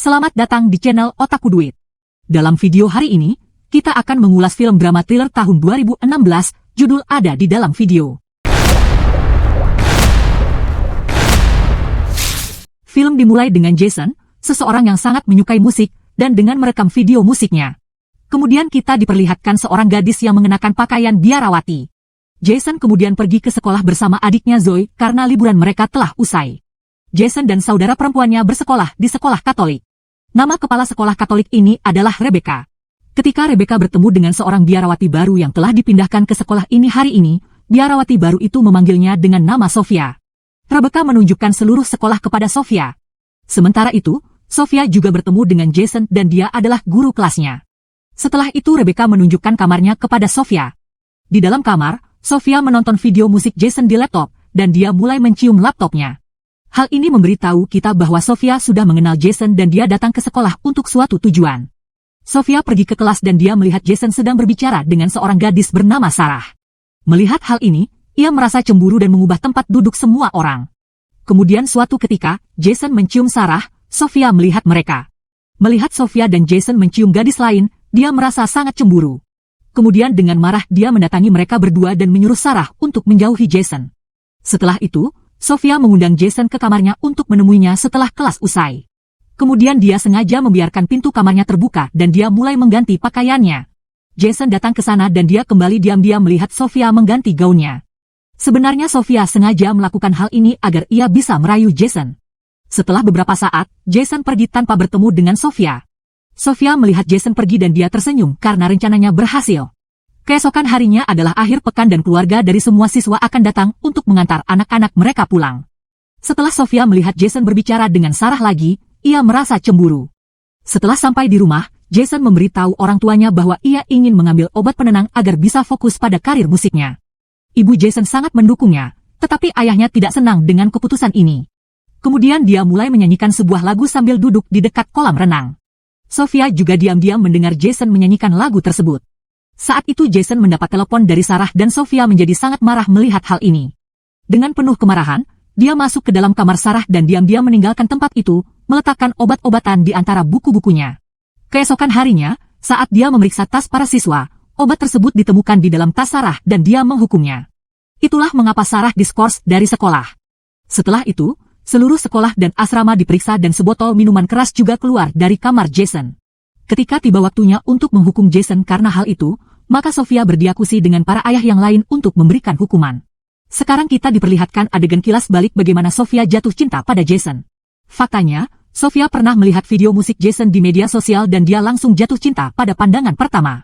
Selamat datang di channel Otaku Duit. Dalam video hari ini, kita akan mengulas film drama thriller tahun 2016, judul ada di dalam video. Film dimulai dengan Jason, seseorang yang sangat menyukai musik, dan dengan merekam video musiknya. Kemudian kita diperlihatkan seorang gadis yang mengenakan pakaian biarawati. Jason kemudian pergi ke sekolah bersama adiknya Zoe karena liburan mereka telah usai. Jason dan saudara perempuannya bersekolah di sekolah Katolik. Nama kepala sekolah Katolik ini adalah Rebecca. Ketika Rebecca bertemu dengan seorang biarawati baru yang telah dipindahkan ke sekolah ini hari ini, biarawati baru itu memanggilnya dengan nama Sofia. Rebecca menunjukkan seluruh sekolah kepada Sofia. Sementara itu, Sofia juga bertemu dengan Jason dan dia adalah guru kelasnya. Setelah itu Rebecca menunjukkan kamarnya kepada Sofia. Di dalam kamar, Sofia menonton video musik Jason di laptop, dan dia mulai mencium laptopnya. Hal ini memberitahu kita bahwa Sofia sudah mengenal Jason dan dia datang ke sekolah untuk suatu tujuan. Sofia pergi ke kelas dan dia melihat Jason sedang berbicara dengan seorang gadis bernama Sarah. Melihat hal ini, ia merasa cemburu dan mengubah tempat duduk semua orang. Kemudian suatu ketika, Jason mencium Sarah, Sofia melihat mereka. Melihat Sofia dan Jason mencium gadis lain, dia merasa sangat cemburu. Kemudian dengan marah dia mendatangi mereka berdua dan menyuruh Sarah untuk menjauhi Jason. Setelah itu, Sofia mengundang Jason ke kamarnya untuk menemuinya setelah kelas usai. Kemudian dia sengaja membiarkan pintu kamarnya terbuka dan dia mulai mengganti pakaiannya. Jason datang ke sana dan dia kembali diam-diam melihat Sofia mengganti gaunnya. Sebenarnya Sofia sengaja melakukan hal ini agar ia bisa merayu Jason. Setelah beberapa saat, Jason pergi tanpa bertemu dengan Sofia. Sofia melihat Jason pergi dan dia tersenyum karena rencananya berhasil. Keesokan harinya adalah akhir pekan dan keluarga dari semua siswa akan datang untuk mengantar anak-anak mereka pulang. Setelah Sofia melihat Jason berbicara dengan Sarah lagi, ia merasa cemburu. Setelah sampai di rumah, Jason memberitahu orang tuanya bahwa ia ingin mengambil obat penenang agar bisa fokus pada karir musiknya. Ibu Jason sangat mendukungnya, tetapi ayahnya tidak senang dengan keputusan ini. Kemudian dia mulai menyanyikan sebuah lagu sambil duduk di dekat kolam renang. Sofia juga diam-diam mendengar Jason menyanyikan lagu tersebut. Saat itu Jason mendapat telepon dari Sarah dan Sofia menjadi sangat marah melihat hal ini. Dengan penuh kemarahan, dia masuk ke dalam kamar Sarah dan diam-diam meninggalkan tempat itu, meletakkan obat-obatan di antara buku-bukunya. Keesokan harinya, saat dia memeriksa tas para siswa, obat tersebut ditemukan di dalam tas Sarah dan dia menghukumnya. Itulah mengapa Sarah diskors dari sekolah. Setelah itu, seluruh sekolah dan asrama diperiksa dan sebotol minuman keras juga keluar dari kamar Jason. Ketika tiba waktunya untuk menghukum Jason karena hal itu, maka Sofia berdiskusi dengan para ayah yang lain untuk memberikan hukuman. Sekarang kita diperlihatkan adegan kilas balik bagaimana Sofia jatuh cinta pada Jason. Faktanya, Sofia pernah melihat video musik Jason di media sosial dan dia langsung jatuh cinta pada pandangan pertama.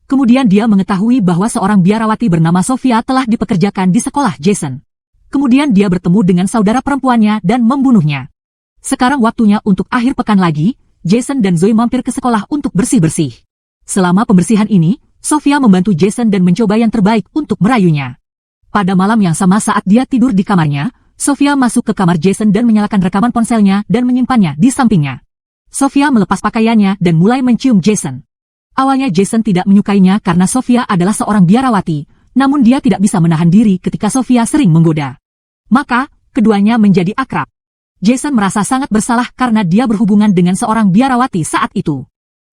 Kemudian dia mengetahui bahwa seorang biarawati bernama Sofia telah dipekerjakan di sekolah Jason. Kemudian dia bertemu dengan saudara perempuannya dan membunuhnya. Sekarang waktunya untuk akhir pekan lagi, Jason dan Zoe mampir ke sekolah untuk bersih-bersih. Selama pembersihan ini, Sofia membantu Jason dan mencoba yang terbaik untuk merayunya. Pada malam yang sama saat dia tidur di kamarnya, Sofia masuk ke kamar Jason dan menyalakan rekaman ponselnya dan menyimpannya di sampingnya. Sofia melepas pakaiannya dan mulai mencium Jason. Awalnya Jason tidak menyukainya karena Sofia adalah seorang biarawati, namun dia tidak bisa menahan diri ketika Sofia sering menggoda. Maka, keduanya menjadi akrab. Jason merasa sangat bersalah karena dia berhubungan dengan seorang biarawati saat itu.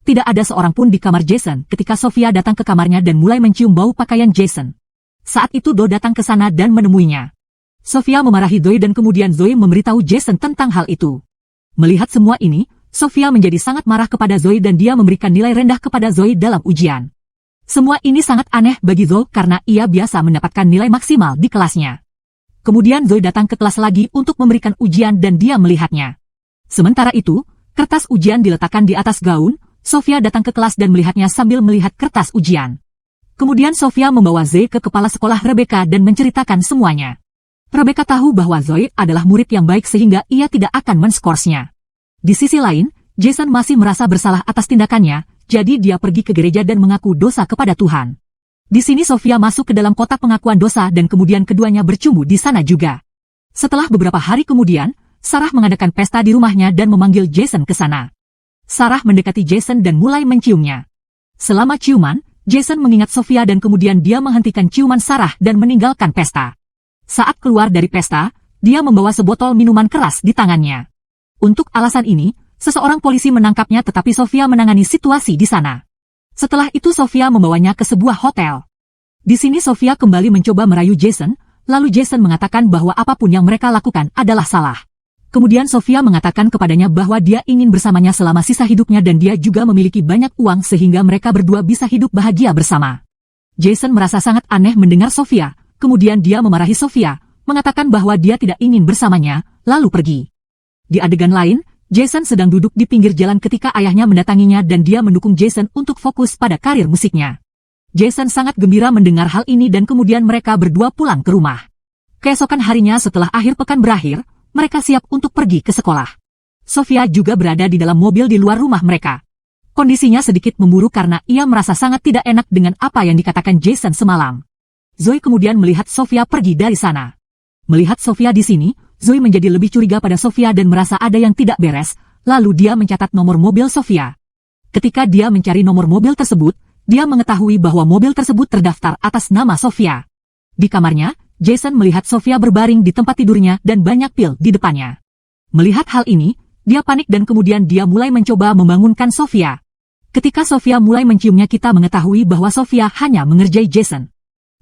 Tidak ada seorang pun di kamar Jason ketika Sofia datang ke kamarnya dan mulai mencium bau pakaian Jason. Saat itu Do datang ke sana dan menemuinya. Sofia memarahi Zoe dan kemudian Zoe memberitahu Jason tentang hal itu. Melihat semua ini, Sofia menjadi sangat marah kepada Zoe dan dia memberikan nilai rendah kepada Zoe dalam ujian. Semua ini sangat aneh bagi Zoe karena ia biasa mendapatkan nilai maksimal di kelasnya. Kemudian Zoe datang ke kelas lagi untuk memberikan ujian dan dia melihatnya. Sementara itu, kertas ujian diletakkan di atas gaun, Sofia datang ke kelas dan melihatnya sambil melihat kertas ujian. Kemudian Sofia membawa Zoe ke kepala sekolah Rebecca dan menceritakan semuanya. Rebecca tahu bahwa Zoe adalah murid yang baik sehingga ia tidak akan menskorsnya. Di sisi lain, Jason masih merasa bersalah atas tindakannya, jadi dia pergi ke gereja dan mengaku dosa kepada Tuhan. Di sini Sofia masuk ke dalam kotak pengakuan dosa dan kemudian keduanya bercumbu di sana juga. Setelah beberapa hari kemudian, Sarah mengadakan pesta di rumahnya dan memanggil Jason ke sana. Sarah mendekati Jason dan mulai menciumnya. Selama ciuman, Jason mengingat Sofia dan kemudian dia menghentikan ciuman Sarah dan meninggalkan pesta. Saat keluar dari pesta, dia membawa sebotol minuman keras di tangannya. Untuk alasan ini, Seseorang polisi menangkapnya tetapi Sofia menangani situasi di sana. Setelah itu Sofia membawanya ke sebuah hotel. Di sini Sofia kembali mencoba merayu Jason, lalu Jason mengatakan bahwa apapun yang mereka lakukan adalah salah. Kemudian Sofia mengatakan kepadanya bahwa dia ingin bersamanya selama sisa hidupnya dan dia juga memiliki banyak uang sehingga mereka berdua bisa hidup bahagia bersama. Jason merasa sangat aneh mendengar Sofia, kemudian dia memarahi Sofia, mengatakan bahwa dia tidak ingin bersamanya, lalu pergi. Di adegan lain, Jason sedang duduk di pinggir jalan ketika ayahnya mendatanginya dan dia mendukung Jason untuk fokus pada karir musiknya. Jason sangat gembira mendengar hal ini dan kemudian mereka berdua pulang ke rumah. Keesokan harinya setelah akhir pekan berakhir, mereka siap untuk pergi ke sekolah. Sofia juga berada di dalam mobil di luar rumah mereka. Kondisinya sedikit memburuk karena ia merasa sangat tidak enak dengan apa yang dikatakan Jason semalam. Zoe kemudian melihat Sofia pergi dari sana. Melihat Sofia di sini, Zoe menjadi lebih curiga pada Sofia dan merasa ada yang tidak beres, lalu dia mencatat nomor mobil Sofia. Ketika dia mencari nomor mobil tersebut, dia mengetahui bahwa mobil tersebut terdaftar atas nama Sofia. Di kamarnya, Jason melihat Sofia berbaring di tempat tidurnya dan banyak pil di depannya. Melihat hal ini, dia panik dan kemudian dia mulai mencoba membangunkan Sofia. Ketika Sofia mulai menciumnya kita mengetahui bahwa Sofia hanya mengerjai Jason.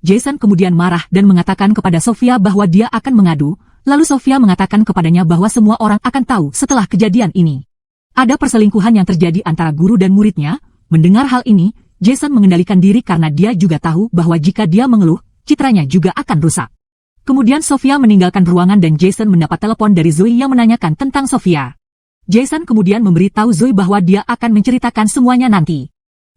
Jason kemudian marah dan mengatakan kepada Sofia bahwa dia akan mengadu, lalu Sofia mengatakan kepadanya bahwa semua orang akan tahu setelah kejadian ini. Ada perselingkuhan yang terjadi antara guru dan muridnya. Mendengar hal ini, Jason mengendalikan diri karena dia juga tahu bahwa jika dia mengeluh, citranya juga akan rusak. Kemudian Sofia meninggalkan ruangan dan Jason mendapat telepon dari Zoe yang menanyakan tentang Sofia. Jason kemudian memberitahu Zoe bahwa dia akan menceritakan semuanya nanti.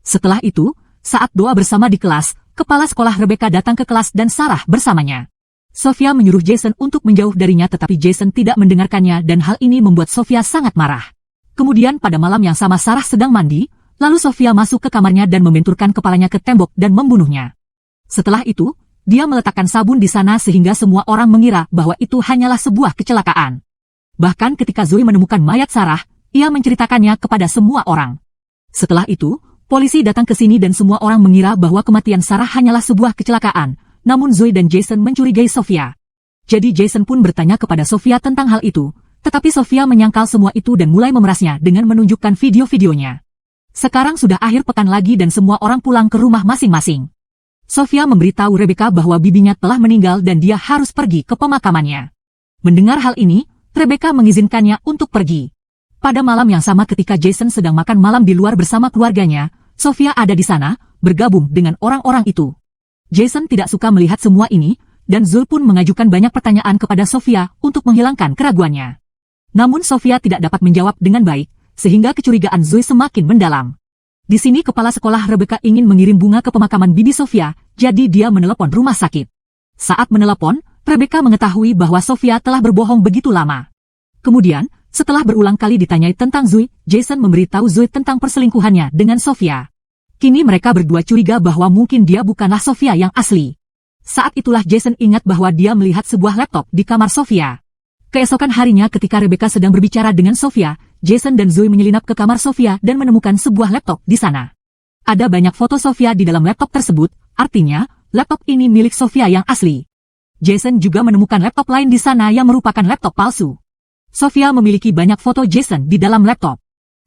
Setelah itu, saat doa bersama di kelas, kepala sekolah Rebecca datang ke kelas dan Sarah bersamanya. Sofia menyuruh Jason untuk menjauh darinya tetapi Jason tidak mendengarkannya dan hal ini membuat Sofia sangat marah. Kemudian pada malam yang sama Sarah sedang mandi, lalu Sofia masuk ke kamarnya dan membenturkan kepalanya ke tembok dan membunuhnya. Setelah itu, dia meletakkan sabun di sana sehingga semua orang mengira bahwa itu hanyalah sebuah kecelakaan. Bahkan ketika Zoe menemukan mayat Sarah, ia menceritakannya kepada semua orang. Setelah itu, polisi datang ke sini dan semua orang mengira bahwa kematian Sarah hanyalah sebuah kecelakaan, namun Zoe dan Jason mencurigai Sofia. Jadi Jason pun bertanya kepada Sofia tentang hal itu, tetapi Sofia menyangkal semua itu dan mulai memerasnya dengan menunjukkan video-videonya. Sekarang sudah akhir pekan lagi dan semua orang pulang ke rumah masing-masing. Sofia memberitahu Rebecca bahwa bibinya telah meninggal dan dia harus pergi ke pemakamannya. Mendengar hal ini, Rebecca mengizinkannya untuk pergi. Pada malam yang sama ketika Jason sedang makan malam di luar bersama keluarganya, Sofia ada di sana, bergabung dengan orang-orang itu. Jason tidak suka melihat semua ini, dan Zoe pun mengajukan banyak pertanyaan kepada Sofia untuk menghilangkan keraguannya. Namun Sofia tidak dapat menjawab dengan baik, sehingga kecurigaan Zoe semakin mendalam. Di sini kepala sekolah Rebecca ingin mengirim bunga ke pemakaman bibi Sofia, jadi dia menelepon rumah sakit. Saat menelepon, Rebecca mengetahui bahwa Sofia telah berbohong begitu lama. Kemudian, setelah berulang kali ditanyai tentang Zoe, Jason memberitahu Zoe tentang perselingkuhannya dengan Sofia. Kini mereka berdua curiga bahwa mungkin dia bukanlah Sofia yang asli. Saat itulah Jason ingat bahwa dia melihat sebuah laptop di kamar Sofia. Keesokan harinya ketika Rebecca sedang berbicara dengan Sofia, Jason dan Zoe menyelinap ke kamar Sofia dan menemukan sebuah laptop di sana. Ada banyak foto Sofia di dalam laptop tersebut, artinya, laptop ini milik Sofia yang asli. Jason juga menemukan laptop lain di sana yang merupakan laptop palsu. Sofia memiliki banyak foto Jason di dalam laptop.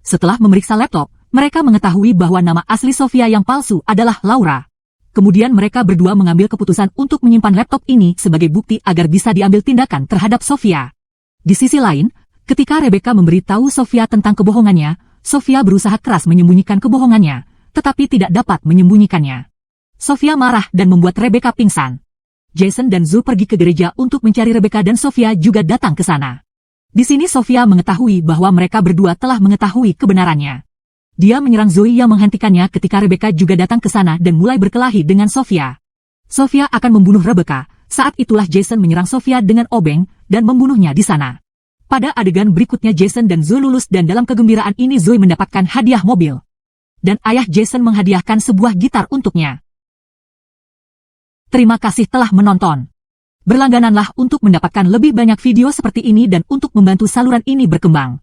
Setelah memeriksa laptop, mereka mengetahui bahwa nama asli Sofia yang palsu adalah Laura. Kemudian mereka berdua mengambil keputusan untuk menyimpan laptop ini sebagai bukti agar bisa diambil tindakan terhadap Sofia. Di sisi lain, ketika Rebecca memberitahu Sofia tentang kebohongannya, Sofia berusaha keras menyembunyikan kebohongannya, tetapi tidak dapat menyembunyikannya. Sofia marah dan membuat Rebecca pingsan. Jason dan Zoe pergi ke gereja untuk mencari Rebecca dan Sofia juga datang ke sana. Di sini Sofia mengetahui bahwa mereka berdua telah mengetahui kebenarannya. Dia menyerang Zoe yang menghentikannya ketika Rebecca juga datang ke sana dan mulai berkelahi dengan Sofia. Sofia akan membunuh Rebecca, saat itulah Jason menyerang Sofia dengan obeng dan membunuhnya di sana. Pada adegan berikutnya Jason dan Zoe lulus dan dalam kegembiraan ini Zoe mendapatkan hadiah mobil. Dan ayah Jason menghadiahkan sebuah gitar untuknya. Terima kasih telah menonton. Berlanggananlah untuk mendapatkan lebih banyak video seperti ini dan untuk membantu saluran ini berkembang.